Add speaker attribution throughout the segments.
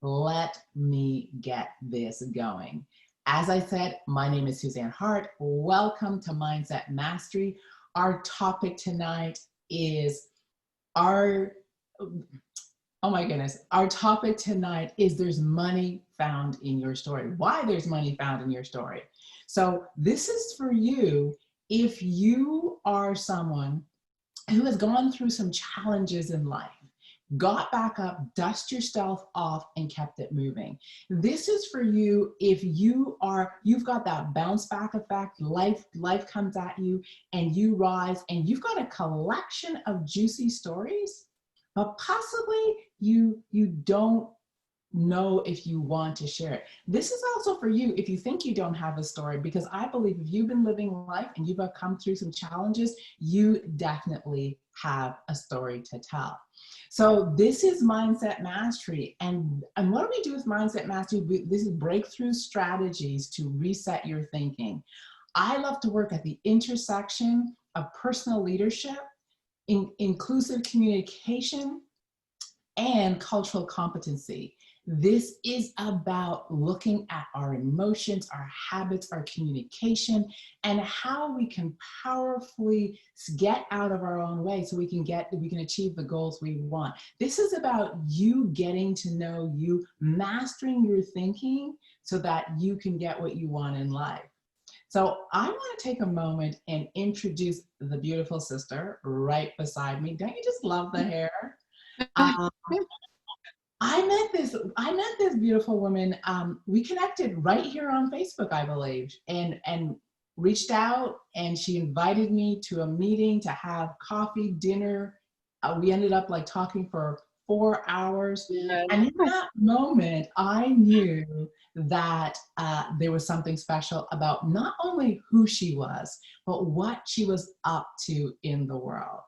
Speaker 1: Let me get this going. As I said, my name is Suzanne Hart. Welcome to Mindset Mastery. Our topic tonight is our, oh my goodness, our topic tonight is there's money found in your story. Why there's money found in your story. So this is for you if you are someone who has gone through some challenges in life, got back up, dust yourself off, and kept it moving. This is for you if you've got that bounce back effect, life comes at you and you rise and you've got a collection of juicy stories, but possibly you don't know if you want to share it. This is also for you if you think you don't have a story, because I believe if you've been living life and you've come through some challenges, you definitely have a story to tell. So this is Mindset Mastery. And what do we do with Mindset Mastery? This is breakthrough strategies to reset your thinking. I love to work at the intersection of personal leadership, inclusive communication, and cultural competency. This is about looking at our emotions, our habits, our communication, and how we can powerfully get out of our own way so we can achieve the goals we want. This is about you getting to know you, mastering your thinking so that you can get what you want in life. So I want to take a moment and introduce the beautiful sister right beside me. Don't you just love the hair? I met this beautiful woman. We connected right here on Facebook, I believe, and reached out, and she invited me to a meeting to have coffee, dinner. We ended up like talking for 4 hours.
Speaker 2: Yes.
Speaker 1: And in that moment, I knew that there was something special about not only who she was, but what she was up to in the world.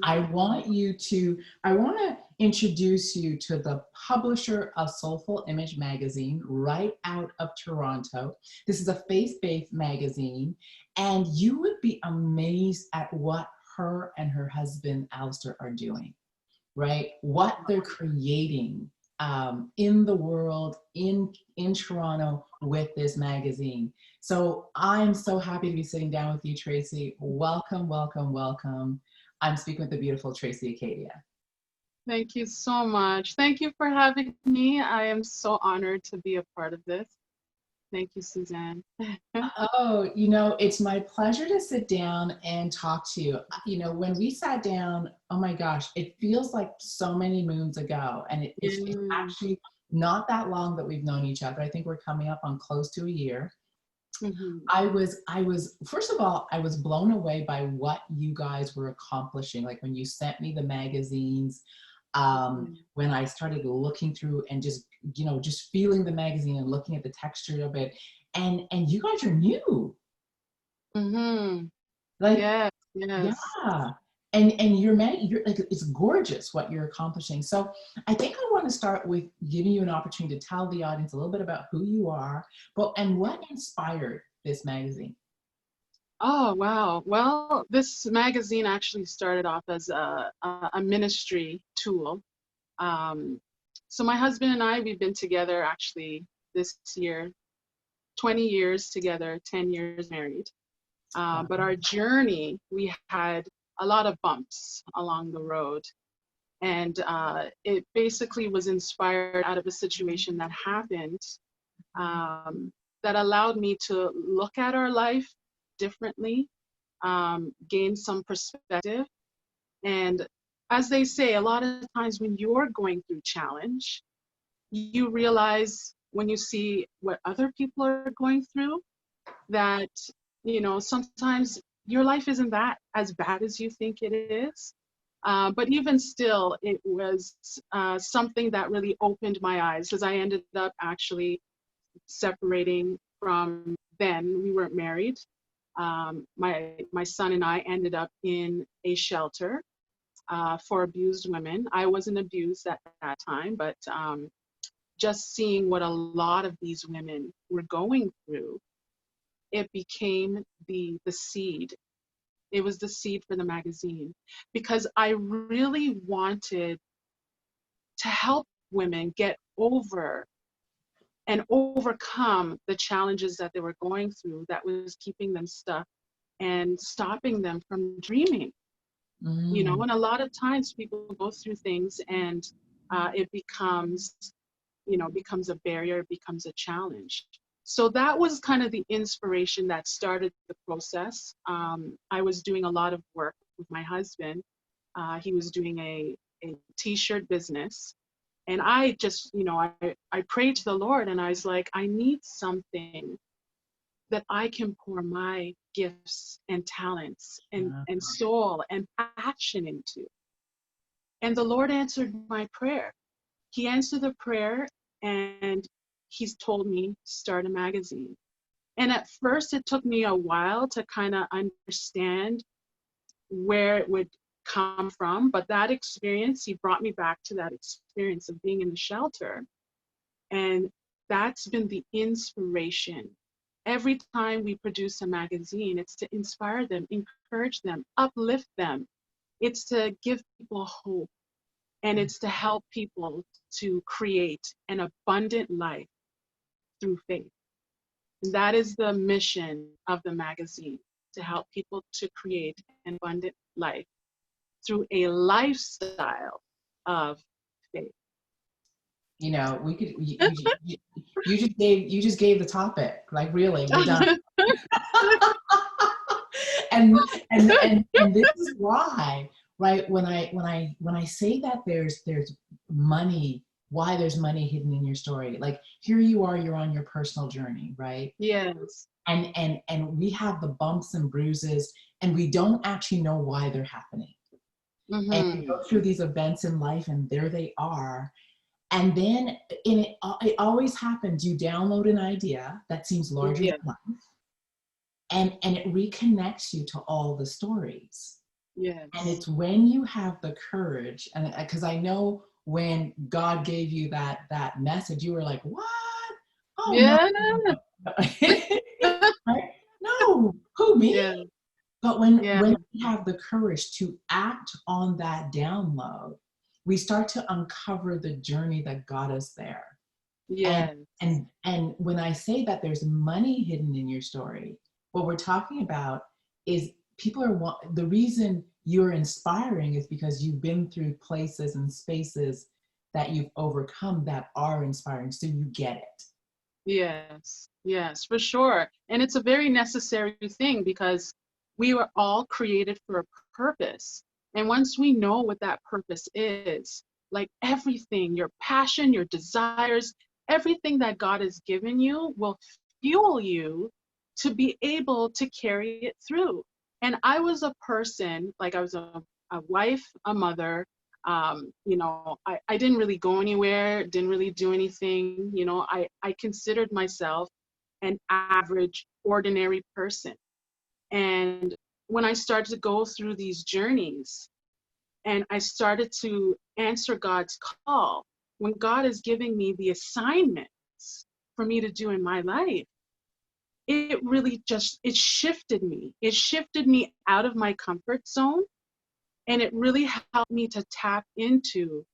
Speaker 1: I want to introduce you to the publisher of Soulful Image magazine right out of Toronto. This is a faith-based magazine, and you would be amazed at what her and her husband, Alistair, are doing, right? What they're creating in the world, in Toronto with this magazine. So I'm so happy to be sitting down with you, Tracy. Welcome, welcome, welcome. I'm speaking with the beautiful Tracy Acadia.
Speaker 2: Thank you so much. Thank you for having me. I am so honored to be a part of this. Thank you, Suzanne.
Speaker 1: Oh, it's my pleasure to sit down and talk to you. When we sat down, oh my gosh, it feels like so many moons ago. And it's actually not that long that we've known each other. I think we're coming up on close to a year.
Speaker 2: Mm-hmm.
Speaker 1: I was, first of all, I was blown away by what you guys were accomplishing. Like when you sent me the magazines, when I started looking through and just feeling the magazine and looking at the texture of it, and you guys are new.
Speaker 2: Mm-hmm.
Speaker 1: Like,
Speaker 2: yes.
Speaker 1: yeah. And you're like, it's gorgeous what you're accomplishing. So I think I want to start with giving you an opportunity to tell the audience a little bit about who you are, and what inspired this magazine.
Speaker 2: Oh, wow. Well, this magazine actually started off as a ministry tool. So my husband and I, we've been together actually this year, 20 years together, 10 years married. But our journey, we had a lot of bumps along the road. And it basically was inspired out of a situation that happened that allowed me to look at our life differently, gain some perspective. And as they say, a lot of times when you're going through challenge, you realize when you see what other people are going through that, sometimes your life isn't that as bad as you think it is. But even still, it was something that really opened my eyes, because I ended up actually separating from then. We weren't married. My son and I ended up in a shelter for abused women. I wasn't abused at that time, but just seeing what a lot of these women were going through, it became the seed. It was the seed for the magazine, because I really wanted to help women get over and overcome the challenges that they were going through that was keeping them stuck and stopping them from dreaming. You know,
Speaker 1: Mm.
Speaker 2: and a lot of times people go through things and it becomes, you know, becomes a barrier, becomes a challenge. So that was kind of the inspiration that started the process. I was doing a lot of work with my husband. He was doing a t-shirt business. And I just, you know, I prayed to the Lord and I was like, I need something that I can pour my gifts and talents and soul and passion into. And the Lord answered my prayer. He answered the prayer and he's told me start a magazine. And at first it took me a while to kind of understand where it would come from. But that experience, he brought me back to that experience of being in the shelter. And that's been the inspiration. Every time we produce a magazine, it's to inspire them, encourage them, uplift them. It's to give people hope. And it's to help people to create an abundant life through faith. And that is the mission of the magazine, to help people to create an abundant life through a lifestyle of faith.
Speaker 1: You know, we could, you just gave the topic, like really, we're done. and this is why, right? When I say that there's money, why there's money hidden in your story. Like here you are, you're on your personal journey, right?
Speaker 2: Yes.
Speaker 1: And we have the bumps and bruises, and we don't actually know why they're happening.
Speaker 2: Mm-hmm.
Speaker 1: And you go through these events in life, and there they are. And then it always happens. You download an idea that seems larger than life, and it reconnects you to all the stories.
Speaker 2: Yes.
Speaker 1: And it's when you have the courage, and because I know when God gave you that message, you were like, "What? Oh
Speaker 2: yeah.
Speaker 1: no, right? No, who me?"
Speaker 2: Yeah.
Speaker 1: But when we have the courage to act on that download, we start to uncover the journey that got us there.
Speaker 2: Yes.
Speaker 1: And when I say that there's money hidden in your story, what we're talking about is the reason you're inspiring is because you've been through places and spaces that you've overcome that are inspiring, so you get it.
Speaker 2: Yes. Yes, for sure. And it's a very necessary thing because we were all created for a purpose. And once we know what that purpose is, like everything, your passion, your desires, everything that God has given you will fuel you to be able to carry it through. And I was a person, like I was a wife, a mother. You know, I didn't really go anywhere, didn't really do anything. You know, I considered myself an average, ordinary person. And when I started to go through these journeys and I started to answer God's call, when God is giving me the assignments for me to do in my life, it really just, it shifted me. It shifted me out of my comfort zone. And it really helped me to tap into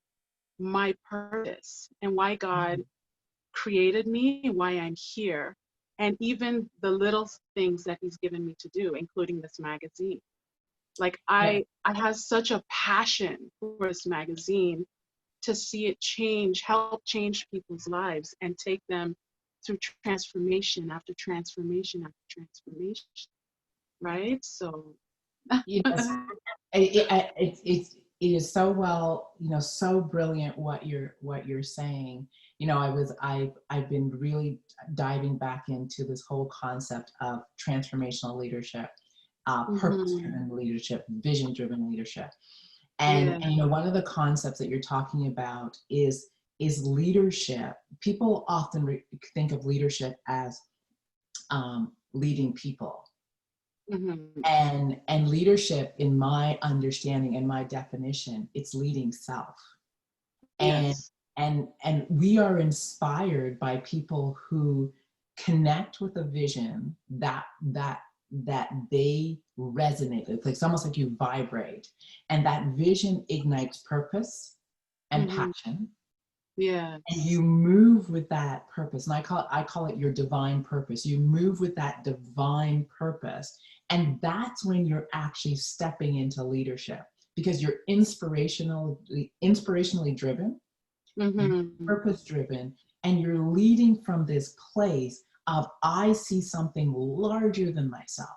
Speaker 2: my purpose and why God created me and why I'm here. And even the little things that he's given me to do, including this magazine. Like I have such a passion for this magazine to see it help change people's lives and take them through transformation after transformation after transformation. Right? So
Speaker 1: Yes, it is so well, so brilliant what you're saying. I've been really diving back into this whole concept of transformational leadership, purpose-driven leadership, vision-driven leadership. And one of the concepts that you're talking about is leadership. People often think of leadership as leading people. And leadership, in my understanding and my definition, it's leading self.
Speaker 2: Yes.
Speaker 1: And we are inspired by people who connect with a vision that they resonate with. It's almost like you vibrate, and that vision ignites purpose and passion. And
Speaker 2: Yes.
Speaker 1: you move with that purpose. And I call it your divine purpose. You move with that divine purpose. And that's when you're actually stepping into leadership, because you're inspirationally driven, you're
Speaker 2: Mm-hmm.
Speaker 1: purpose driven, and you're leading from this place of, I see something larger than myself.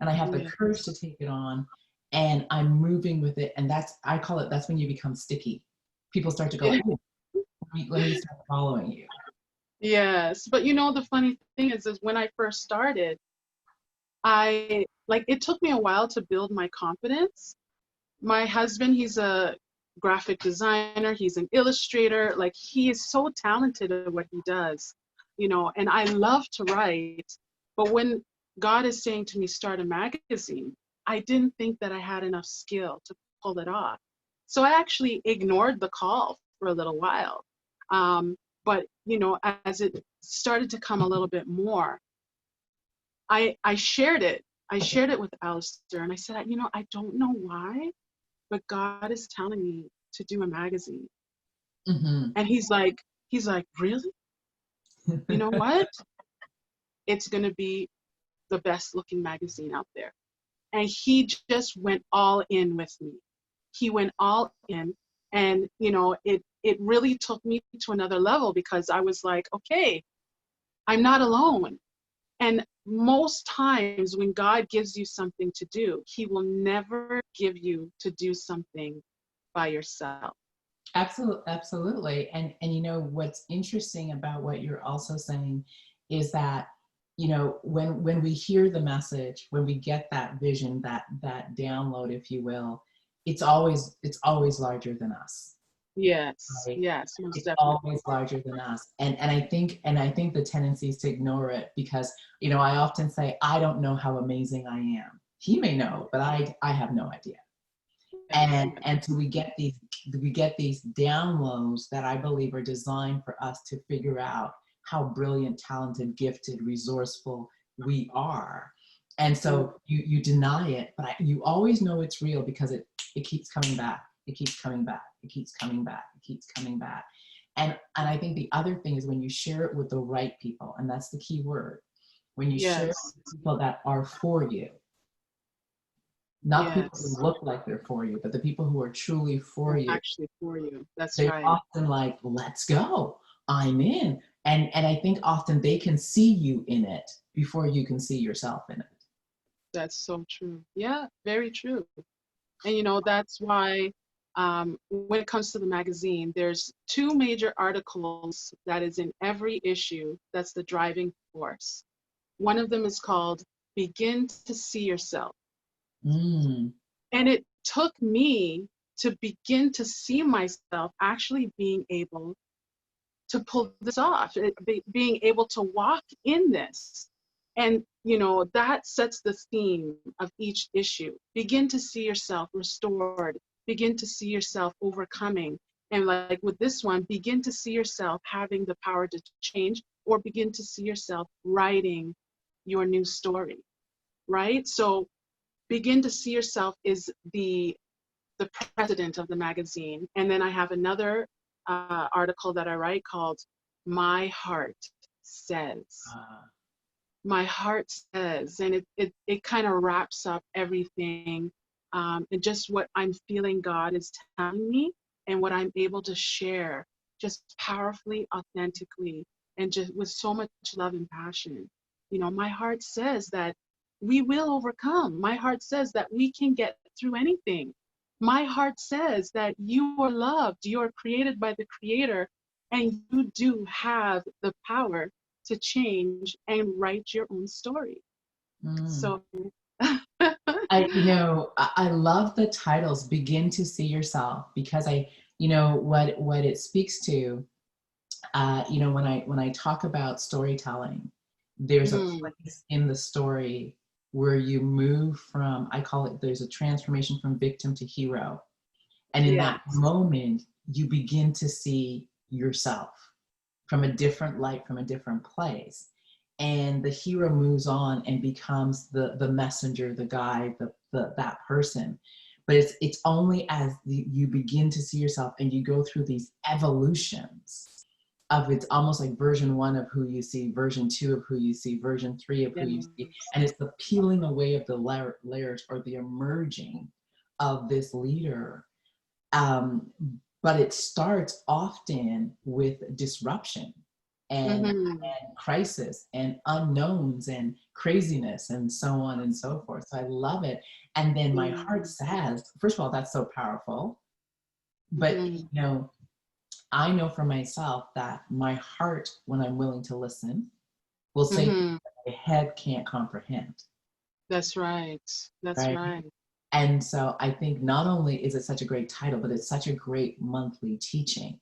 Speaker 1: And I have the
Speaker 2: Yeah.
Speaker 1: courage to take it on, and I'm moving with it. And I call it, that's when you become sticky. People start to go,
Speaker 2: Yeah.
Speaker 1: "Ooh, let me start following you."
Speaker 2: Yes. But the funny thing is when I first started, it took me a while to build my confidence. My husband, he's a graphic designer, he's an illustrator, like he is so talented at what he does, and I love to write. But when God is saying to me, start a magazine, I didn't think that I had enough skill to pull it off. So I actually ignored the call for a little while. But, as it started to come a little bit more, I shared it. I shared it with Alistair and I said, I don't know why, but God is telling me to do a magazine.
Speaker 1: Hmm.
Speaker 2: And he's like, really? You know what? It's going to be the best looking magazine out there. And he just went all in with me. He went all in. And, it really took me to another level because I was like, okay, I'm not alone. And most times when God gives you something to do, he will never give you to do something by yourself.
Speaker 1: Absolutely. And what's interesting about what you're also saying is that, when we hear the message, when we get that vision, that download, if you will, it's always larger than us,
Speaker 2: Yes,
Speaker 1: right?
Speaker 2: yes, most
Speaker 1: It's
Speaker 2: definitely.
Speaker 1: always larger than us. And I think the tendency is to ignore it, because I often say, I don't know how amazing I am. He may know, but I have no idea.
Speaker 2: Yes,
Speaker 1: And so we get these downloads that I believe are designed for us to figure out how brilliant, talented, gifted, resourceful we are. And
Speaker 2: mm,
Speaker 1: so you deny it, but you always know it's real, because it keeps coming back. It keeps coming back. It keeps coming back. It keeps coming back. And I think the other thing is when you share it with the right people, and that's the key word. When you share it
Speaker 2: yes,
Speaker 1: with people that are for you, not the people who
Speaker 2: yes.
Speaker 1: look like they're for you, but the people who are truly for
Speaker 2: They're
Speaker 1: you,
Speaker 2: actually for you. That's
Speaker 1: they're
Speaker 2: right.
Speaker 1: often like, let's go, I'm in. And I think often they can see you in it before you can see yourself in it.
Speaker 2: That's so true. Yeah, very true. And that's why when it comes to the magazine, there's two major articles that is in every issue that's the driving force. One of them is called Begin to See Yourself.
Speaker 1: Mm,
Speaker 2: And it took me to begin to see myself actually being able to pull this off, being able to walk in this. And, that sets the theme of each issue. Begin to see yourself restored, begin to see yourself overcoming. And like with this one, begin to see yourself having the power to change, or begin to see yourself writing your new story, right? So begin to see yourself is the president of the magazine. And then I have another article that I write called My Heart Says.
Speaker 1: uh,
Speaker 2: My heart says, and it kind of wraps up everything, and just what I'm feeling God is telling me and what I'm able to share just powerfully, authentically, and just with so much love and passion. My heart says that we will overcome. My heart says that we can get through anything. My heart says that you are loved, you are created by the Creator, and you do have the power to change and write your own story.
Speaker 1: mm.
Speaker 2: So,
Speaker 1: I love the titles, Begin to See Yourself, because what it speaks to, when I talk about storytelling, there's a
Speaker 2: mm,
Speaker 1: place in the story where you move from, I call it, there's a transformation from victim to hero. And in that
Speaker 2: yes,
Speaker 1: moment, you begin to see yourself from a different light, from a different place. And the hero moves on and becomes the messenger, the guide, that person. But it's only as you begin to see yourself and you go through these evolutions of, it's almost like version 1 of who you see, version 2 of who you see, version 3 of who you see.
Speaker 2: Yes.
Speaker 1: And it's the peeling away of the layers, or the emerging of this leader. But it starts often with disruption and,
Speaker 2: Mm-hmm.
Speaker 1: and crisis and unknowns and craziness and so on and so forth. So I love it. And then my heart says, first of all, that's so powerful. But,
Speaker 2: Mm-hmm.
Speaker 1: I know for myself that my heart, when I'm willing to listen, will say things
Speaker 2: Mm-hmm.
Speaker 1: that my head can't comprehend.
Speaker 2: That's right. That's
Speaker 1: Right.
Speaker 2: right.
Speaker 1: And so I think not only is it such a great title, but it's such a great monthly teaching,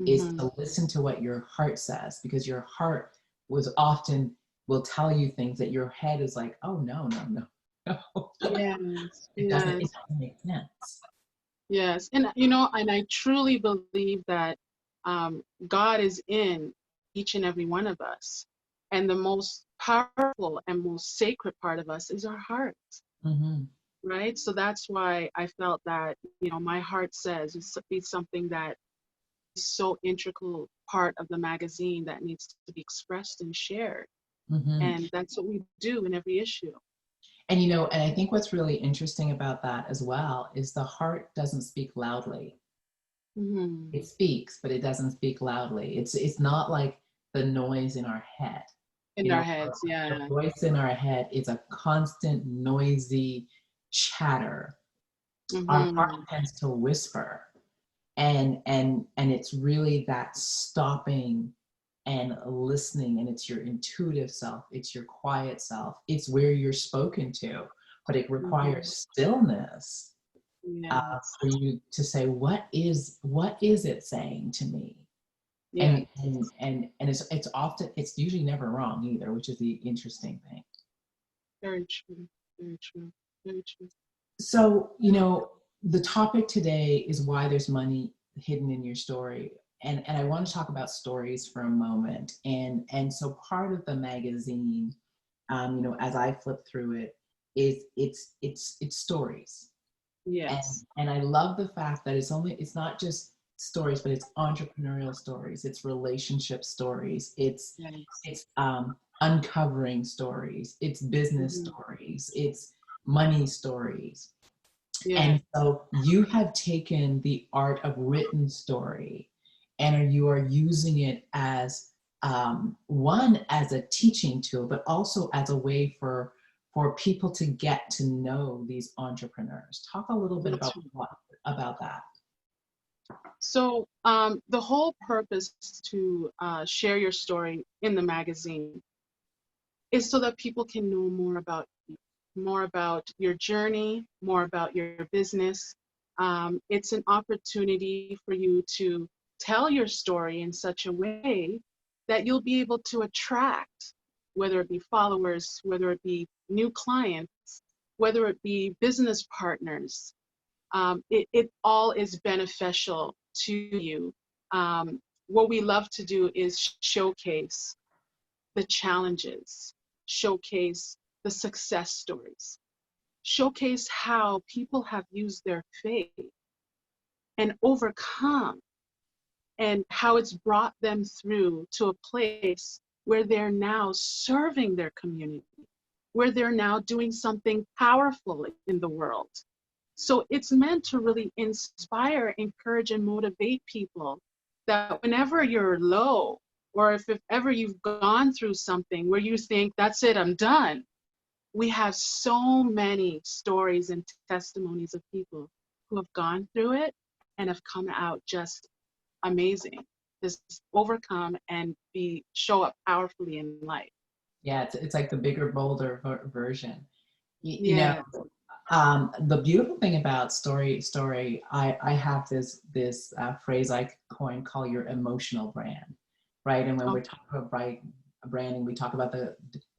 Speaker 1: is
Speaker 2: Mm-hmm.
Speaker 1: to listen to what your heart says, because your heart will tell you things that your head is like, oh no, no, no, no.
Speaker 2: Yes.
Speaker 1: It
Speaker 2: Yes.
Speaker 1: doesn't make sense.
Speaker 2: Yes. And and I truly believe that God is in each and every one of us. And the most powerful and most sacred part of us is our heart,
Speaker 1: Mm-hmm.
Speaker 2: right? So that's why I felt that, my heart says it's something that is so integral part of the magazine that needs to be expressed and shared.
Speaker 1: Mm-hmm.
Speaker 2: And that's what we do in every issue.
Speaker 1: And and I think what's really interesting about that as well is the heart doesn't speak loudly.
Speaker 2: Mm-hmm.
Speaker 1: It speaks, but it doesn't speak loudly. It's not like the noise in our head.
Speaker 2: In
Speaker 1: You
Speaker 2: our
Speaker 1: know,
Speaker 2: heads,
Speaker 1: the
Speaker 2: yeah.
Speaker 1: voice in our head is a constant noisy chatter. Our heart
Speaker 2: Mm-hmm.
Speaker 1: tends to whisper, and it's really that stopping and listening, and it's your intuitive self, it's your quiet self, it's where you're spoken to, but it
Speaker 2: Mm-hmm.
Speaker 1: requires stillness
Speaker 2: Yes.
Speaker 1: for you to say, what is it saying to me?
Speaker 2: Yes.
Speaker 1: And it's usually never wrong either, which is the interesting thing.
Speaker 2: Very true. Very true. Very true.
Speaker 1: So, the topic today is why there's money hidden in your story. And I want to talk about stories for a moment. And so part of the magazine, as I flip through it, is it's stories. And
Speaker 2: Yes.
Speaker 1: and I love the fact that it's not just stories, but it's entrepreneurial stories, it's relationship stories, it's
Speaker 2: Yes.
Speaker 1: it's uncovering stories, it's business
Speaker 2: Mm-hmm.
Speaker 1: stories, it's money stories.
Speaker 2: Yeah.
Speaker 1: And so you have taken the art of written story, and you are using it as one, as a teaching tool, but also as a way for people to get to know these entrepreneurs. Talk a little bit
Speaker 2: That's right.
Speaker 1: about that.
Speaker 2: So the whole purpose to share your story in the magazine is so that people can know more about you, more about your journey, more about your business. It's an opportunity for you to tell your story in such a way that you'll be able to attract, whether it be followers, whether it be new clients, whether it be business partners. It all is beneficial to you. What we love to do is showcase the challenges, showcase the success stories, showcase how people have used their faith and overcome, and how it's brought them through to a place where they're now serving their community, where they're now doing something powerful in the world. So it's meant to really inspire, encourage, and motivate people that whenever you're low, or if ever you've gone through something where you think, that's it, I'm done, we have so many stories and testimonies of people who have gone through it and have come out just amazing, just overcome and show up powerfully in life.
Speaker 1: Yeah, it's like the bigger, bolder version. You, you know,
Speaker 2: Yeah.
Speaker 1: the beautiful thing about story, I have this phrase I coined, call your emotional brand, right? And when
Speaker 2: Oh,
Speaker 1: we're talking about branding, we talk about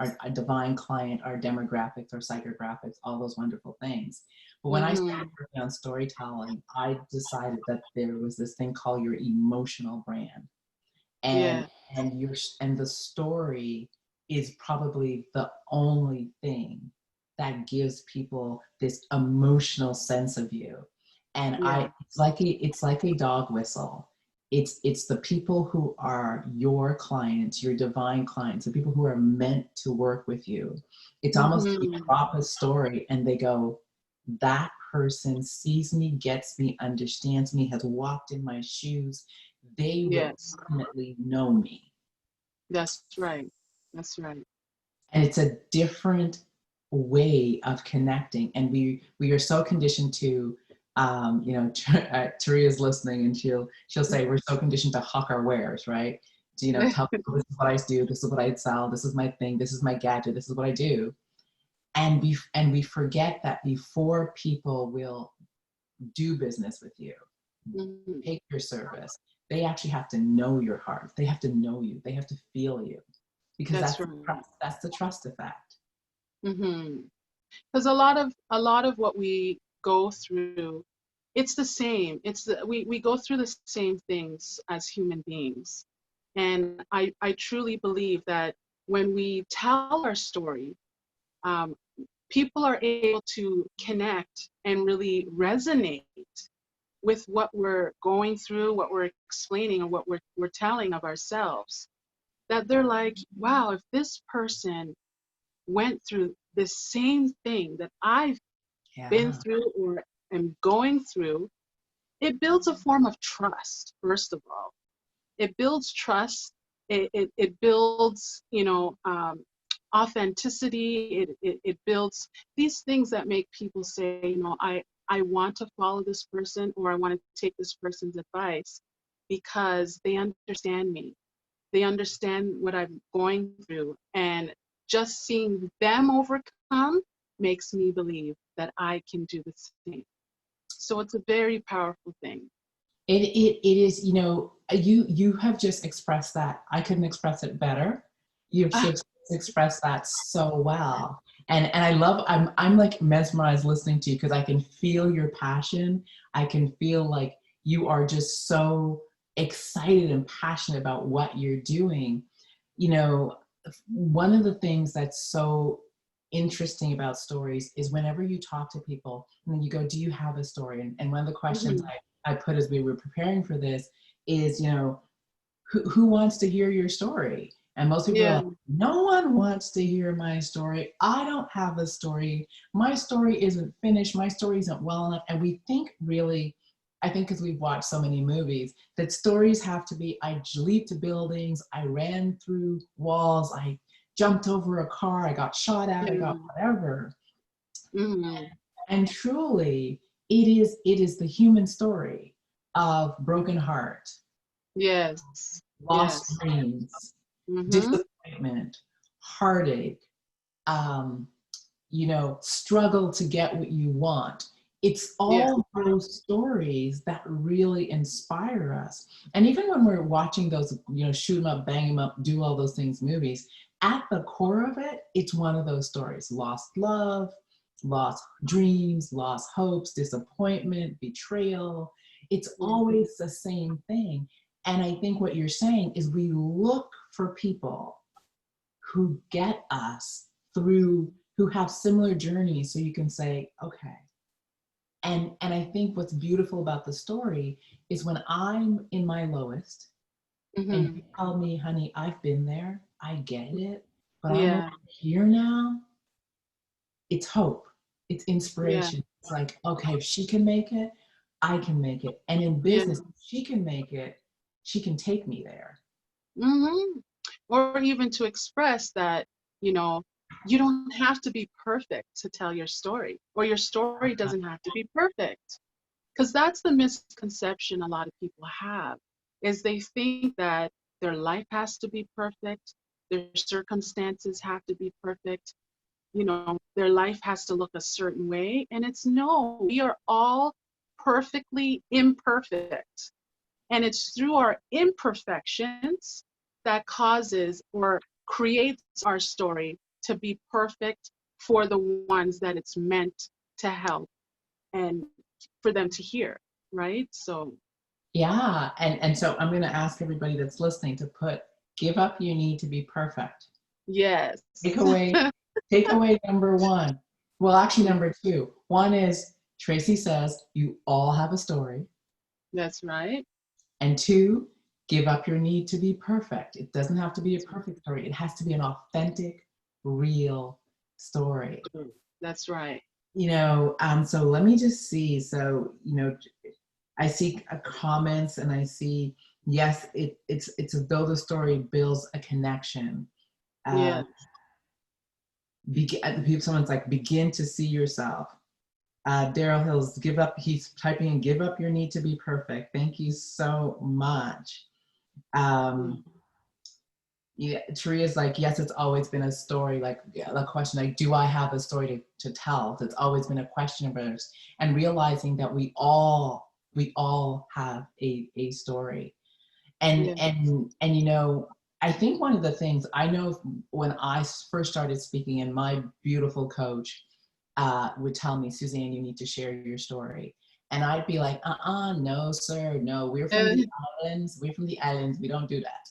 Speaker 1: our divine client, our demographics, our psychographics, all those wonderful things. But when I
Speaker 2: mm-hmm.
Speaker 1: started working on storytelling, I decided that there was this thing called your emotional brand, and
Speaker 2: Yeah.
Speaker 1: and your and the story is probably the only thing that gives people this emotional sense of you. And
Speaker 2: Yeah.
Speaker 1: it's like a dog whistle. It's the people who are your clients, your divine clients, the people who are meant to work with you. It's almost like you
Speaker 2: Hmm.
Speaker 1: drop a story and they go, that person sees me, gets me, understands me, has walked in my shoes. They will
Speaker 2: Yes,
Speaker 1: ultimately know me.
Speaker 2: that's right. That's right.
Speaker 1: And it's a different way of connecting. And we are so conditioned to, Taria's listening, and she'll say we're so conditioned to hawk our wares, right? To, tell people this is what I do, this is what I sell, this is my thing, this is my gadget, this is what I do. And we forget that before people will do business with you,
Speaker 2: Mhm.
Speaker 1: take your service, they actually have to know your heart. They have to know you. They have to feel you, because
Speaker 2: That's right.
Speaker 1: that's the trust effect.
Speaker 2: Hmm. Because a lot of what we go through, it's the same. We go through the same things as human beings. And I truly believe that when we tell our story, um, people are able to connect and really resonate with what we're going through, what we're explaining, or what we're telling of ourselves. That they're like, wow, if this person went through the same thing that I've been
Speaker 1: Yeah.
Speaker 2: through or am going through, it builds a form of trust, first of all. It builds trust. It builds, authenticity. It builds these things that make people say, I want to follow this person, or I want to take this person's advice because they understand me. They understand what I'm going through. And just seeing them overcome makes me believe that I can do the same. So it's a very powerful thing.
Speaker 1: It is, you have just expressed that. I couldn't express it better. You've
Speaker 2: Ah,
Speaker 1: just expressed that so well. And I'm like mesmerized listening to you, because I can feel your passion. I can feel like you are just so excited and passionate about what you're doing. You know, one of the things that's so interesting about stories is whenever you talk to people and then you go, do you have a story? And one of the questions
Speaker 2: mhm.
Speaker 1: I put as we were preparing for this is, who wants to hear your story? And most people are
Speaker 2: Yeah.
Speaker 1: like, no one wants to hear my story. I don't have a story. My story isn't finished. My story isn't well enough. And we think really, I think because we've watched so many movies, that stories have to be, I leaped buildings, I ran through walls, I jumped over a car, I got shot at, I got
Speaker 2: Mm,
Speaker 1: whatever.
Speaker 2: mm,
Speaker 1: And truly, it is the human story of broken heart,
Speaker 2: yes.
Speaker 1: lost
Speaker 2: Yes.
Speaker 1: dreams,
Speaker 2: Mm-hmm.
Speaker 1: disappointment, heartache, um, struggle to get what you want. It's
Speaker 2: Yeah.
Speaker 1: all those stories that really inspire us. And even when we're watching those, shoot 'em up, bang 'em up, do all those things movies, at the core of it, it's one of those stories: lost love, lost dreams, lost hopes, disappointment, betrayal. It's
Speaker 2: Mm,
Speaker 1: always the same thing. And I think what you're saying is we look for people who get us through, who have similar journeys, so you can say, okay. And I think what's beautiful about the story is when I'm in my lowest and
Speaker 2: mm-hmm.
Speaker 1: you tell me, honey, I've been there, I get it, but I'm over
Speaker 2: Yeah.
Speaker 1: here now, it's hope, it's
Speaker 2: Yeah.
Speaker 1: inspiration. It's like, okay, if she can make it, I can make it. And in
Speaker 2: Yeah.
Speaker 1: business, if she can make it, she can take me there.
Speaker 2: Mm-hmm. Or even to express that, you know, you don't have to be perfect to tell your story, or your story doesn't have to be perfect. Because that's the misconception a lot of people have, is they think that their life has to be perfect, their circumstances have to be perfect, their life has to look a certain way. And it's no, we are all perfectly imperfect. And it's through our imperfections that causes or creates our story to be perfect for the ones that it's meant to help and for them to hear, right? So,
Speaker 1: Yeah. And so I'm going to ask everybody that's listening to give up your need to be perfect.
Speaker 2: yes.
Speaker 1: Takeaway, takeaway number one. Well, actually, number two. One is Tracy says you all have a story.
Speaker 2: That's right.
Speaker 1: And two, give up your need to be perfect. It doesn't have to be a perfect story. It has to be an authentic, real story.
Speaker 2: That's right.
Speaker 1: So let me just see. So, I see comments and I see, yes, it's as though the story builds a connection.
Speaker 2: Yeah.
Speaker 1: Someone's like, begin to see yourself. Daryl Hills, he's typing in, give up your need to be perfect. Thank you so much. Yeah, Taria's like, yes, it's always been a story, like a question, like, do I have a story to tell? It's always been a question of ours. And realizing that we all have a story. And
Speaker 2: Yeah.
Speaker 1: I think one of the things I know when I first started speaking, and my beautiful coach would tell me, Suzanne, you need to share your story. And I'd be like, no, sir, no, we're from the islands. We're from the islands. We don't do that.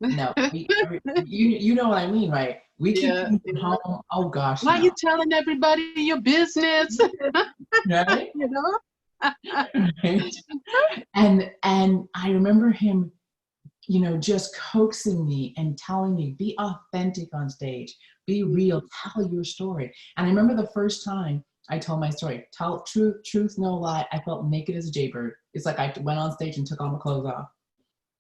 Speaker 1: No, you know what I mean, right? We keep
Speaker 2: Yeah.
Speaker 1: things at home. Oh gosh,
Speaker 2: Why are you
Speaker 1: no.
Speaker 2: telling everybody your business?
Speaker 1: Right?
Speaker 2: You know?
Speaker 1: Right? And I remember him, just coaxing me and telling me, be authentic on stage, be real, tell your story. And I remember the first time I told my story, tell truth, no lie. I felt naked as a jaybird. It's like I went on stage and took all my clothes off.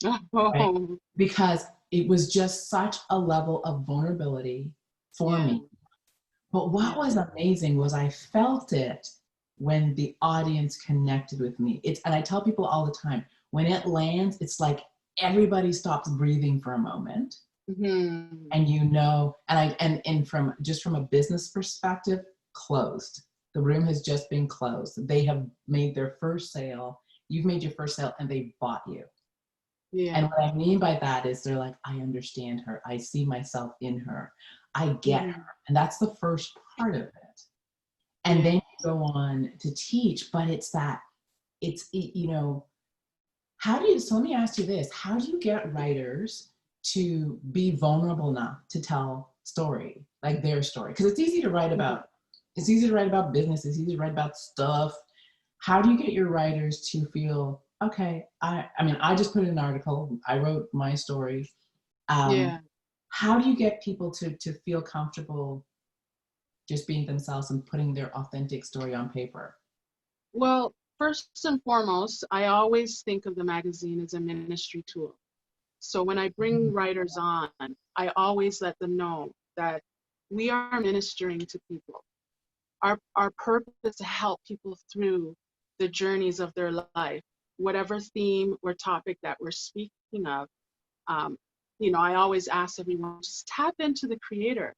Speaker 1: Right?
Speaker 2: Oh,
Speaker 1: Because it was just such a level of vulnerability for
Speaker 2: yeah.
Speaker 1: me. But what
Speaker 2: Yeah.
Speaker 1: was amazing was I felt it when the audience connected with me. And I tell people all the time, when it lands, it's like everybody stops breathing for a moment.
Speaker 2: Mm-hmm.
Speaker 1: And and from a business perspective, closed. The room has just been closed. They have made their first sale. You've made your first sale and they bought you.
Speaker 2: Yeah.
Speaker 1: And what I mean by that is they're like, I understand her. I see myself in her. I get her. And that's the first part of it. And then you go on to teach, but so let me ask you this. How do you get writers to be vulnerable enough to tell story, like their story? Because it's easy to write about business. It's easy to write about stuff. How do you get your writers to feel, okay, I just put in an article, I wrote my story.
Speaker 2: Yeah.
Speaker 1: How do you get people to feel comfortable just being themselves and putting their authentic story on paper?
Speaker 2: Well, first and foremost, I always think of the magazine as a ministry tool. So when I bring writers on, I always let them know that we are ministering to people. Our purpose is to help people through the journeys of their life, whatever theme or topic that we're speaking of. I always ask everyone, just tap into the creator,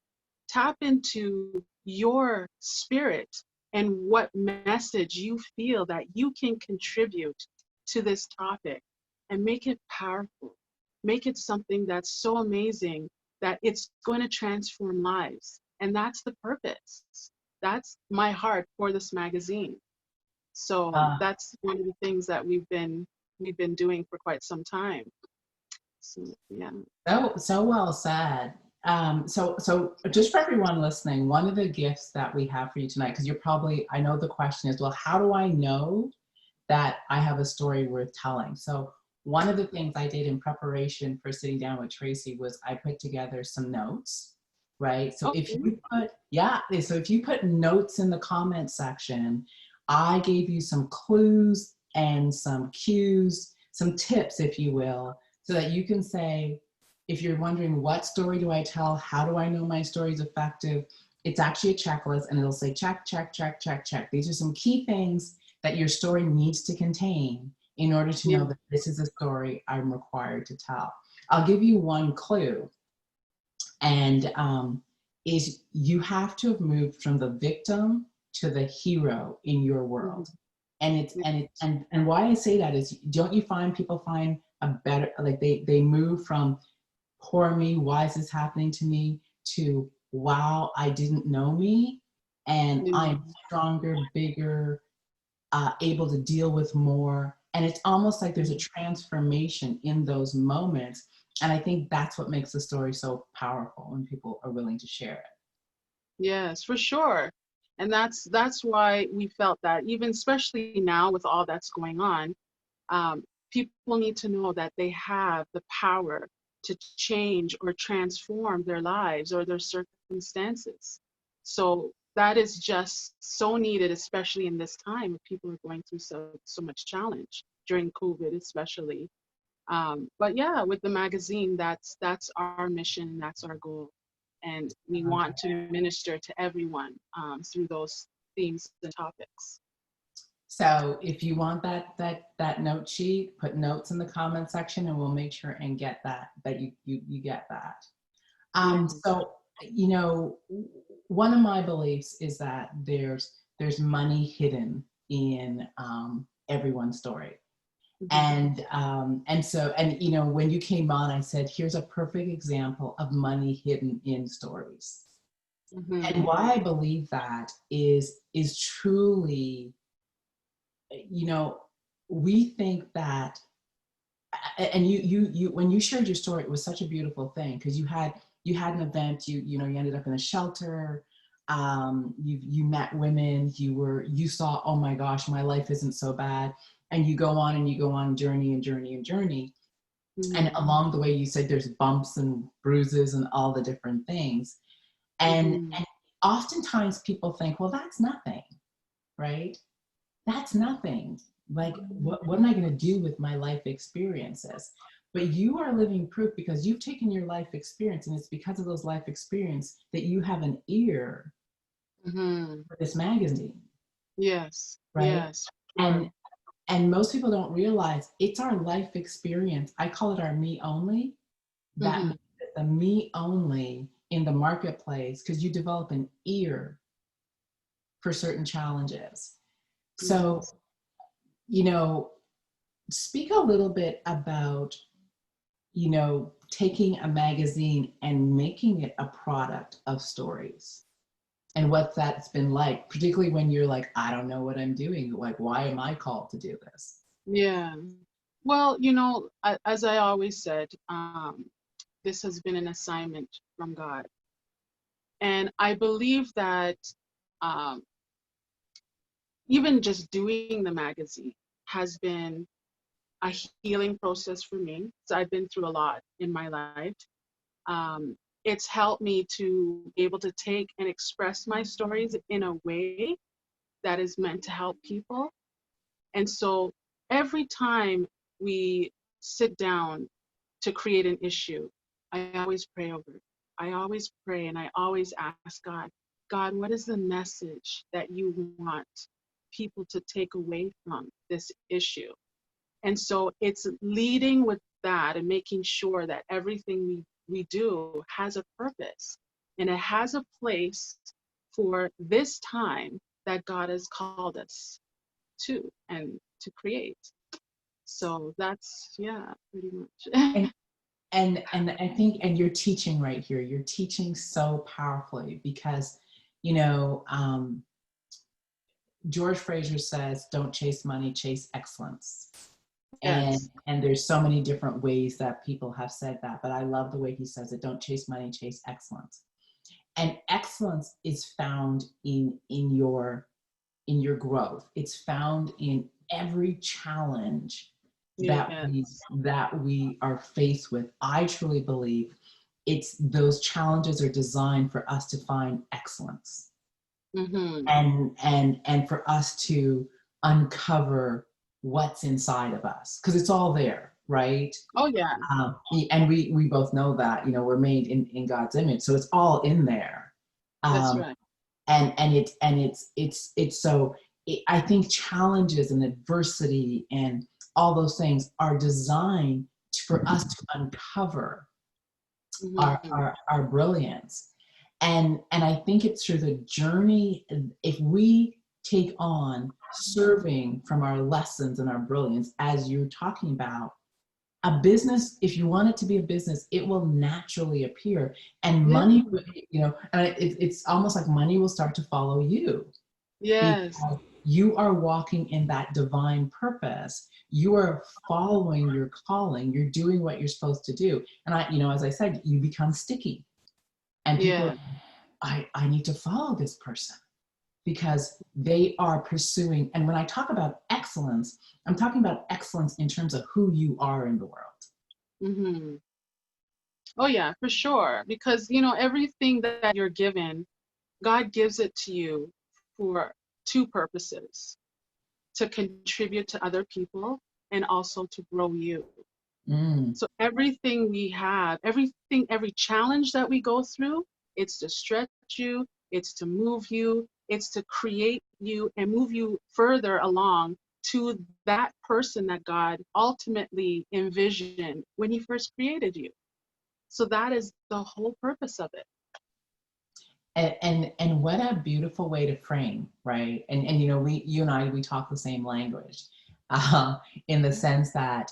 Speaker 2: tap into your spirit and what message you feel that you can contribute to this topic and make it powerful. Make it something that's so amazing that it's going to transform lives. And that's the purpose. That's my heart for this magazine. So that's one of the things that we've been doing for quite some time. So yeah.
Speaker 1: So well said. So just for everyone listening, one of the gifts that we have for you tonight, because I know the question is, well, how do I know that I have a story worth telling? So one of the things I did in preparation for sitting down with Tracy was I put together some notes, right? So if you put notes in the comment section, I gave you some clues and some cues, some tips, if you will, so that you can say, if you're wondering, what story do I tell? How do I know my story is effective? It's actually a checklist and it'll say check, check, check, check, check. These are some key things that your story needs to contain in order to know that this is a story I'm required to tell. I'll give you one clue, and is you have to have moved from the victim to the hero in your world. And why I say that is, don't you find people find a better, like they move from poor me, why is this happening to me, to wow, I didn't know me, and I'm stronger, bigger, able to deal with more. And it's almost like there's a transformation in those moments. And I think that's what makes the story so powerful when people are willing to share it.
Speaker 2: Yes, for sure. And that's why we felt that, even especially now with all that's going on, people need to know that they have the power to change or transform their lives or their circumstances. So that is just so needed, especially in this time. People are going through so much challenge during COVID, especially. But yeah, with the magazine, that's our mission, that's our goal, and we want to minister to everyone through those themes and topics.
Speaker 1: So if you want that note sheet, put notes in the comment section, and we'll make sure and get that you get that.
Speaker 2: Yes.
Speaker 1: So you know, one of my beliefs is that there's money hidden in everyone's story.
Speaker 2: Mm-hmm.
Speaker 1: And you know, when you came on, I said, here's a perfect example of money hidden in stories. And
Speaker 2: Mm-hmm.
Speaker 1: why I believe that is truly, you know, we think that, and you when you shared your story, it was such a beautiful thing, because you had an event, you know, you ended up in a shelter, you met women, you saw, oh my gosh, my life isn't so bad, and you go on and you go on journey and journey and journey. And
Speaker 2: Mm-hmm.
Speaker 1: along the way, you said there's bumps and bruises and all the different things.
Speaker 2: Mm-hmm.
Speaker 1: And oftentimes people think, well, that's nothing, right? That's nothing. Like, what am I going to do with my life experiences? But you are living proof, because you've taken your life experience, and it's because of those life experience that you have an ear
Speaker 2: Mm-hmm.
Speaker 1: for this magazine,
Speaker 2: Yes.
Speaker 1: right?
Speaker 2: Yes. Sure.
Speaker 1: And and most people don't realize it's our life experience. I call it our me only. That
Speaker 2: Mm-hmm.
Speaker 1: makes it the me only in the marketplace, because you develop an ear for certain challenges. So,
Speaker 2: Yes.
Speaker 1: you know, speak a little bit about, you know, taking a magazine and making it a product of stories, and what that's been like, particularly when you're like, I don't know what I'm doing. Like, why am I called to do this?
Speaker 2: Yeah. Well, as I always said, this has been an assignment from God. And I believe that um, even just doing the magazine has been a healing process for me. So I've been through a lot in my life. Um, it's helped me to be able to take and express my stories in a way that is meant to help people. And so every time we sit down to create an issue, I always pray over it. I always pray and I always ask God, God, what is the message that you want people to take away from this issue? And so it's leading with that and making sure that everything we do has a purpose and it has a place for this time that God has called us to and to create. So that's, yeah, pretty much.
Speaker 1: And and I think, and you're teaching right here. You're teaching so powerfully, because, you know, George Fraser says, "Don't chase money, chase excellence."
Speaker 2: Yes.
Speaker 1: And there's so many different ways that people have said that, but I love the way he says it. Don't chase money, chase excellence. And excellence is found in your growth. It's found in every challenge that we
Speaker 2: Yes.
Speaker 1: that we are faced with. I truly believe it's those challenges are designed for us to find excellence,
Speaker 2: Mm-hmm.
Speaker 1: and for us to uncover what's inside of us, because it's all there, right?
Speaker 2: Oh, yeah.
Speaker 1: And we both know that, you know, we're made in God's image, so it's all in there.
Speaker 2: That's
Speaker 1: um,
Speaker 2: right.
Speaker 1: and it's so I think challenges and adversity and all those things are designed for us to uncover
Speaker 2: Mm-hmm.
Speaker 1: our brilliance. And I think it's through the journey, if we take on serving from our lessons and our brilliance, as you're talking about, a business, if you want it to be a business, it will naturally appear, and
Speaker 2: Yeah.
Speaker 1: money, you know, and it's almost like money will start to follow you,
Speaker 2: Yes.
Speaker 1: because you are walking in that divine purpose. You are following your calling. You're doing what you're supposed to do. And I, you know, as I said, you become sticky, and people are,
Speaker 2: Yeah.
Speaker 1: I need to follow this person. because they are pursuing, and when I talk about excellence, I'm talking about excellence in terms of who you are in the world.
Speaker 2: Hmm. Oh yeah, for sure. Because everything that you're given, God gives it to you for two purposes: to contribute to other people and also to grow you.
Speaker 1: Mm,
Speaker 2: So everything we have, every challenge that we go through, it's to stretch you, it's to move you, it's to create you and move you further along to that person that God ultimately envisioned when he first created you. So that is the whole purpose of it.
Speaker 1: and what a beautiful way to frame, right? And you and I, we talk the same language, in the sense that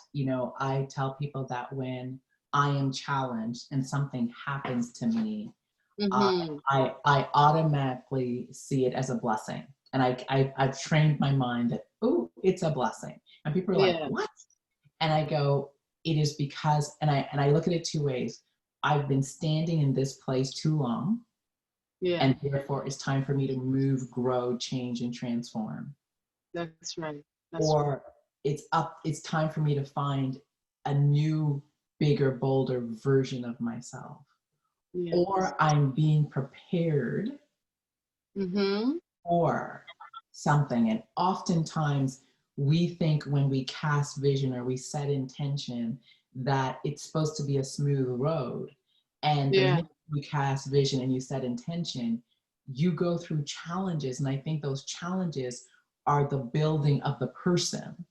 Speaker 1: I tell people that when I am challenged and something happens to me,
Speaker 2: Mm-hmm.
Speaker 1: I automatically see it as a blessing. And I've trained my mind that, oh, it's a blessing. And people are like,
Speaker 2: Yeah.
Speaker 1: what? And I go, it is because, and I look at it two ways. I've been standing in this place too long,
Speaker 2: Yeah.
Speaker 1: and therefore it's time for me to move, grow, change, and transform.
Speaker 2: That's right. That's right.
Speaker 1: Or it's time for me to find a new, bigger, bolder version of myself.
Speaker 2: Yes.
Speaker 1: Or I'm being prepared
Speaker 2: Mm-hmm.
Speaker 1: for something. And oftentimes we think when we cast vision or we set intention that it's supposed to be a smooth road. And the
Speaker 2: Yeah.
Speaker 1: minute you cast vision and you set intention, you go through challenges. And I think those challenges are the building of the person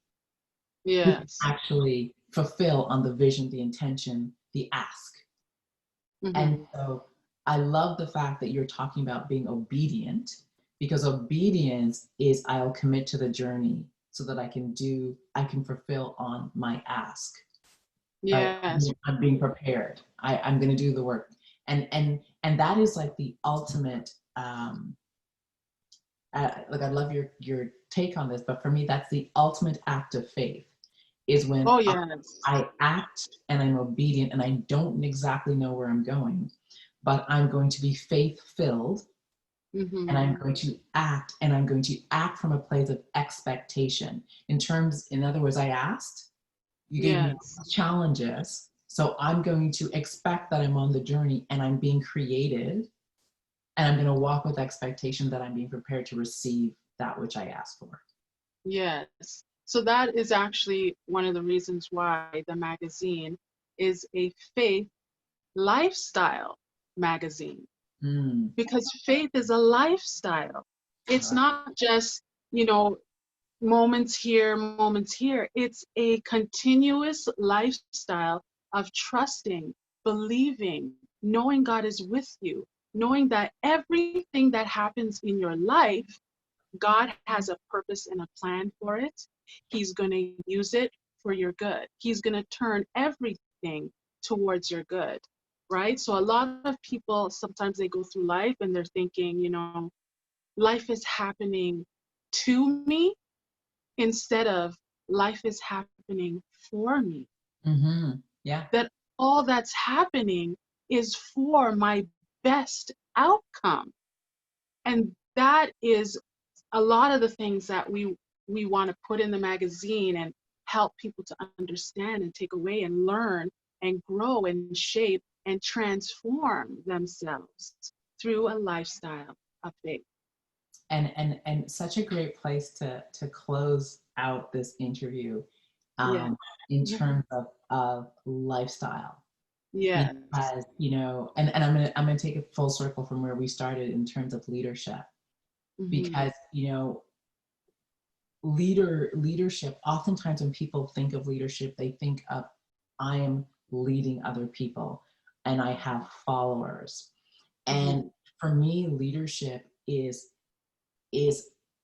Speaker 1: who can
Speaker 2: Yes.
Speaker 1: actually fulfill on the vision, the intention, the ask. And
Speaker 2: Mm-hmm.
Speaker 1: so I love the fact that you're talking about being obedient, because obedience is I'll commit to the journey so that I can fulfill on my ask. Right?
Speaker 2: Yes.
Speaker 1: I'm being prepared. I'm going to do the work. And that is like the ultimate, like I love your take on this, but for me, that's the ultimate act of faith is when
Speaker 2: Oh yes.
Speaker 1: I act and I'm obedient and I don't exactly know where I'm going, but I'm going to be faith filled and
Speaker 2: Mm-hmm.
Speaker 1: I'm going to act, and I'm going to act from a place of expectation. In other words, I asked, you gave me
Speaker 2: Yes.
Speaker 1: challenges. So I'm going to expect that I'm on the journey and I'm being created, and I'm going to walk with expectation that I'm being prepared to receive that which I asked for.
Speaker 2: Yes. So that is actually one of the reasons why the magazine is a faith lifestyle magazine,
Speaker 1: Mm,
Speaker 2: because faith is a lifestyle. It's not just, you know, moments here, moments here. It's a continuous lifestyle of trusting, believing, knowing God is with you, knowing that everything that happens in your life, God has a purpose and a plan for it. He's going to use it for your good. He's going to turn everything towards your good, right? So a lot of people, sometimes they go through life and they're thinking, life is happening to me instead of life is happening for me.
Speaker 1: mm-hmm. Yeah.
Speaker 2: That all that's happening is for my best outcome. And that is a lot of the things that we want to put in the magazine and help people to understand and take away and learn and grow and shape and transform themselves through a lifestyle of faith.
Speaker 1: And such a great place to close out this interview,
Speaker 2: Yeah.
Speaker 1: um, in terms of lifestyle,
Speaker 2: Yes.
Speaker 1: because and I'm gonna take it full circle from where we started in terms of leadership,
Speaker 2: Hmm.
Speaker 1: because leadership, oftentimes when people think of leadership, they think of, I am leading other people and I have followers. And
Speaker 2: Hmm.
Speaker 1: for me, leadership is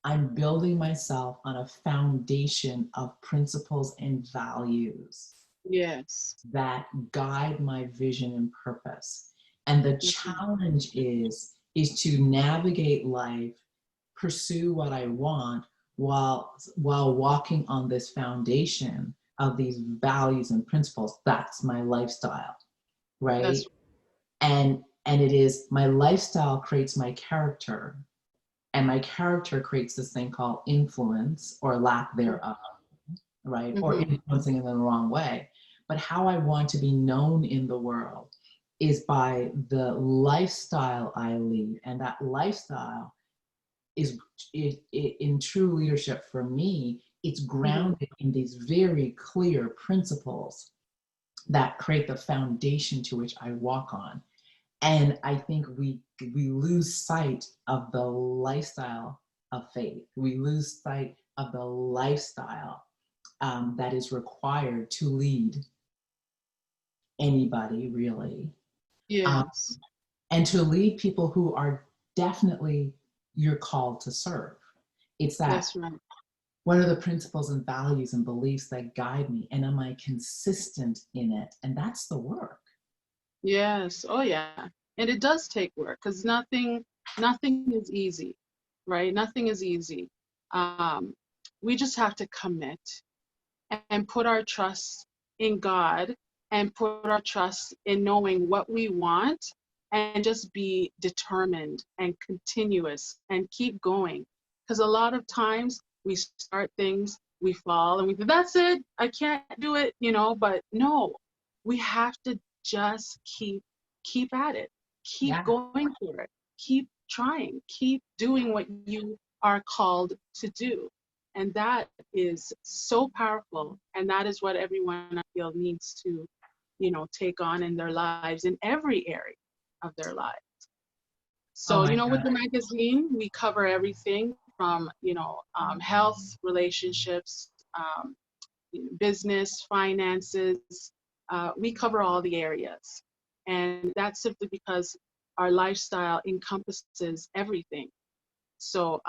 Speaker 1: I'm building myself on a foundation of principles and values
Speaker 2: Yes.
Speaker 1: that guide my vision and purpose. And the
Speaker 2: That's right.
Speaker 1: challenge is to navigate life, pursue what I want while walking on this foundation of these values and principles. That's my lifestyle, right?
Speaker 2: That's
Speaker 1: And it is my lifestyle creates my character, And my character creates this thing called influence or lack thereof, right? Or
Speaker 2: Mm-hmm.
Speaker 1: influencing in the wrong way. But how I want to be known in the world is by the lifestyle I lead. And that lifestyle is in true leadership for me, it's
Speaker 2: Mm-hmm.
Speaker 1: grounded in these very clear principles that create the foundation to which I walk on. And I think we lose sight of the lifestyle of faith. We lose sight of the lifestyle that is required to lead anybody, really, um,
Speaker 2: Yes,
Speaker 1: and to lead people who are definitely you're called to serve. It's that,
Speaker 2: that's right.
Speaker 1: what are the principles and values and beliefs that guide me, and am I consistent in it? And that's the work.
Speaker 2: Yes. Oh yeah. And it does take work because nothing is easy, right? Nothing is easy. Um, we just have to commit and put our trust in God and put our trust in knowing what we want and just be determined and continuous and keep going. Because a lot of times we start things, we fall, and we think, that's it, I can't do it, but no, we have to just keep at it, keep
Speaker 1: Yeah.
Speaker 2: going for it, keep trying, keep doing what you are called to do. And that is so powerful. And that is what everyone I feel needs to, take on in their lives in every area of their lives.
Speaker 1: Oh
Speaker 2: So,
Speaker 1: my
Speaker 2: with
Speaker 1: God.
Speaker 2: the magazine, we cover everything from, health, relationships, business, finances. We cover all the areas. And that's simply because our lifestyle encompasses everything. So,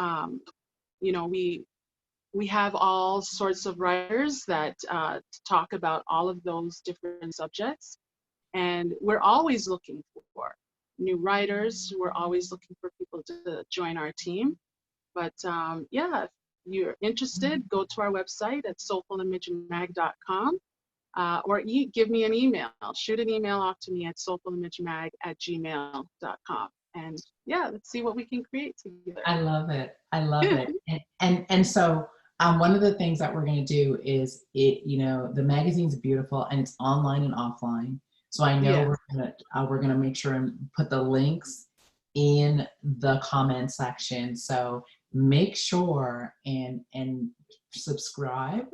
Speaker 2: we have all sorts of writers that talk about all of those different subjects. And we're always looking for new writers. We're always looking for people to join our team. But yeah, if you're interested, go to our website at soulfulimagemag.com or give me an email. Shoot an email off to me at soulfulimagemag@gmail.com. And yeah, let's see what we can create together.
Speaker 1: I love it. I love it. And so one of the things that we're going to do is the magazine's beautiful and it's online and offline. So I know
Speaker 2: Yeah.
Speaker 1: we're gonna make sure and put the links in the comment section. So make sure and subscribe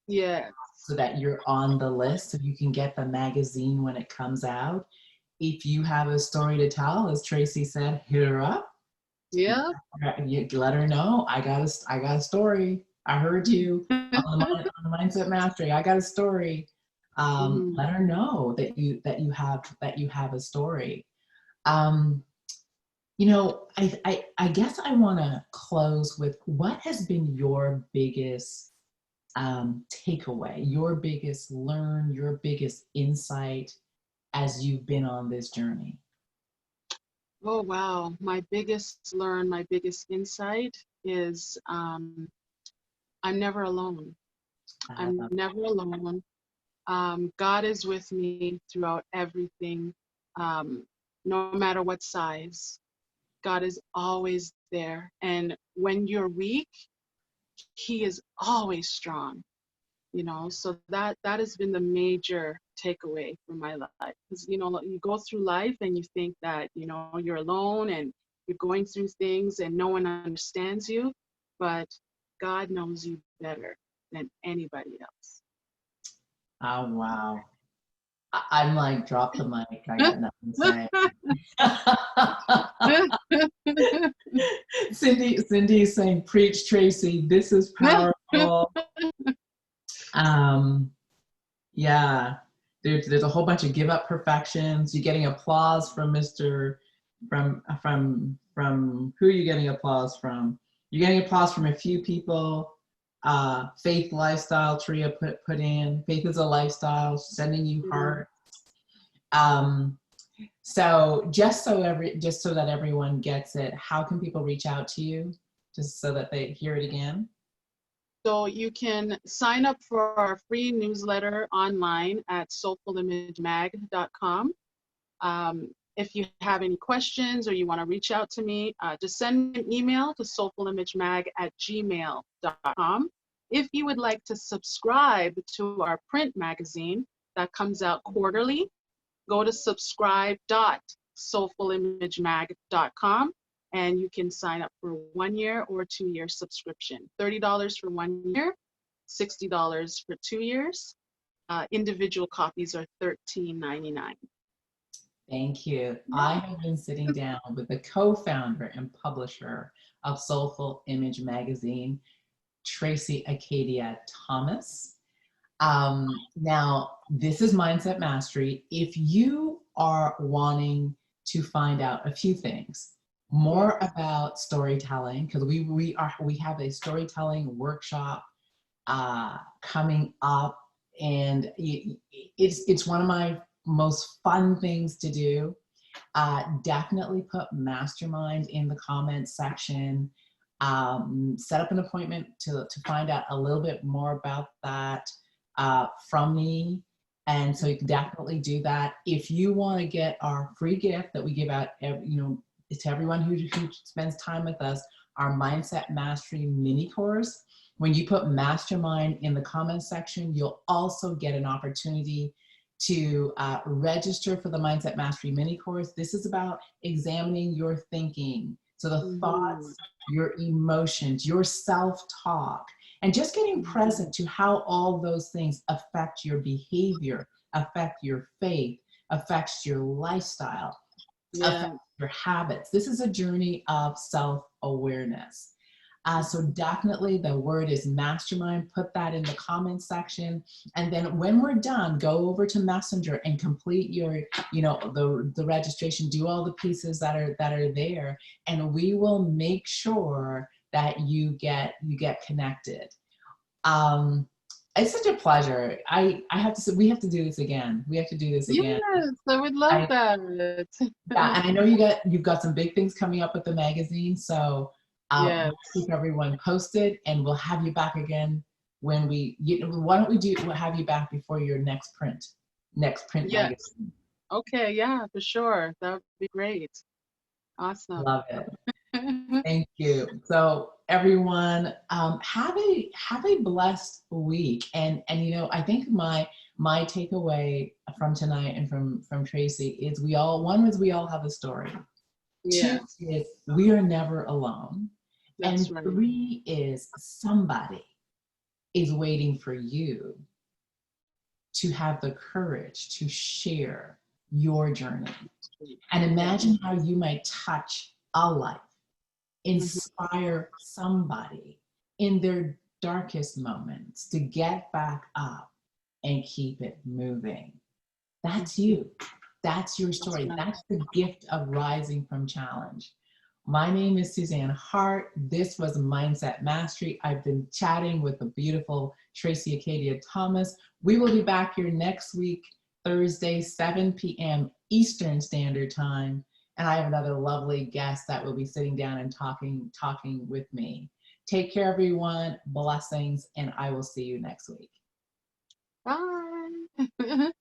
Speaker 2: Yeah.
Speaker 1: so that you're on the list so you can get the magazine when it comes out. If you have a story to tell, as Tracy said, hit her up.
Speaker 2: Yeah.
Speaker 1: You let her know, I got a story. I heard you on the Mindset Mastery. I got a story.
Speaker 2: Mhm.
Speaker 1: Let her know that you have a story. Um, I guess I want to close with, what has been your biggest takeaway, your biggest your biggest insight as you've been on this journey?
Speaker 2: Oh, wow. My biggest insight is I'm never alone.
Speaker 1: I
Speaker 2: I'm
Speaker 1: love
Speaker 2: never alone. God is with me throughout everything, no matter what size. God is always there. And when you're weak, He is always strong. So that has been the major takeaway from my life, because you go through life and you think that you're alone and you're going through things and no one understands you, but God knows you better than anybody else.
Speaker 1: Oh, wow. I'm like, drop the mic. I got nothing to say. Cindy's saying, preach, Tracy. This is powerful. Um, yeah, there's a whole bunch of give up perfections. You're getting applause from from who are you getting applause from? You're getting applause from a few people. Faith lifestyle, Tria put in. Faith is a lifestyle, sending you heart. Um, so just so that everyone gets it, how can people reach out to you, just so that they hear it again?
Speaker 2: So you can sign up for our free newsletter online at soulfulimagemag.com. If you have any questions or you want to reach out to me, just send me an email to soulfulimagemag@gmail.com. If you would like to subscribe to our print magazine that comes out quarterly, go to subscribe.soulfulimagemag.com and you can sign up for a 1 year or 2 year subscription. $30 for 1 year, $60 for 2 years. Individual copies are $13.99.
Speaker 1: Thank you. I have been sitting down with the co-founder and publisher of Soulful Image Magazine, Tracy Acadia Thomas. Now, this is Mindset Mastery. If you are wanting to find out a few things, more about storytelling, because we have a storytelling workshop coming up, and it's one of my most fun things to do. Definitely put mastermind in the comments section. Set up an appointment to find out a little bit more about that from me. And so you can definitely do that. If you want to get our free gift that we give out, to everyone who spends time with us, our Mindset Mastery mini course. When you put mastermind in the comments section, you'll also get an opportunity to register for the Mindset Mastery mini course. This is about examining your thinking. So the thoughts, your emotions, your self-talk, and just getting present to how all those things affect your behavior, affect your faith, affects your lifestyle, affect your habits. This is a journey of self-awareness. So definitely the word is mastermind. Put that in the comments section. And then when we're done, go over to Messenger and complete your, the registration, do all the pieces that are there. And we will make sure that you get connected. It's such a pleasure. I have to say, we have to do this again. We have to do this again.
Speaker 2: Yes, I would love that.
Speaker 1: Yeah, and I know you've got some big things coming up with the magazine. So we'll keep everyone posted, and we'll have you back again when why don't we'll have you back before your next print magazine.
Speaker 2: Okay, yeah, for sure. That would be great. Awesome.
Speaker 1: Love it. Thank you. So everyone, have a blessed week. And I think my takeaway from tonight and from Tracy is we all have a story.
Speaker 2: Yes.
Speaker 1: 2 is we are never alone.
Speaker 2: That's
Speaker 1: and
Speaker 2: right.
Speaker 1: 3 is somebody is waiting for you to have the courage to share your journey. And imagine how you might touch a life, inspire somebody in their darkest moments to get back up and keep it moving. That's you. That's your story. That's the gift of rising from challenge. My name is Suzanne Hart. This was Mindset Mastery. I've been chatting with the beautiful Tracy Acadia Thomas. We will be back here next week, Thursday, 7 p.m. Eastern Standard Time. And I have another lovely guest that will be sitting down and talking with me. Take care, everyone. Blessings, and I will see you next week.
Speaker 2: Bye.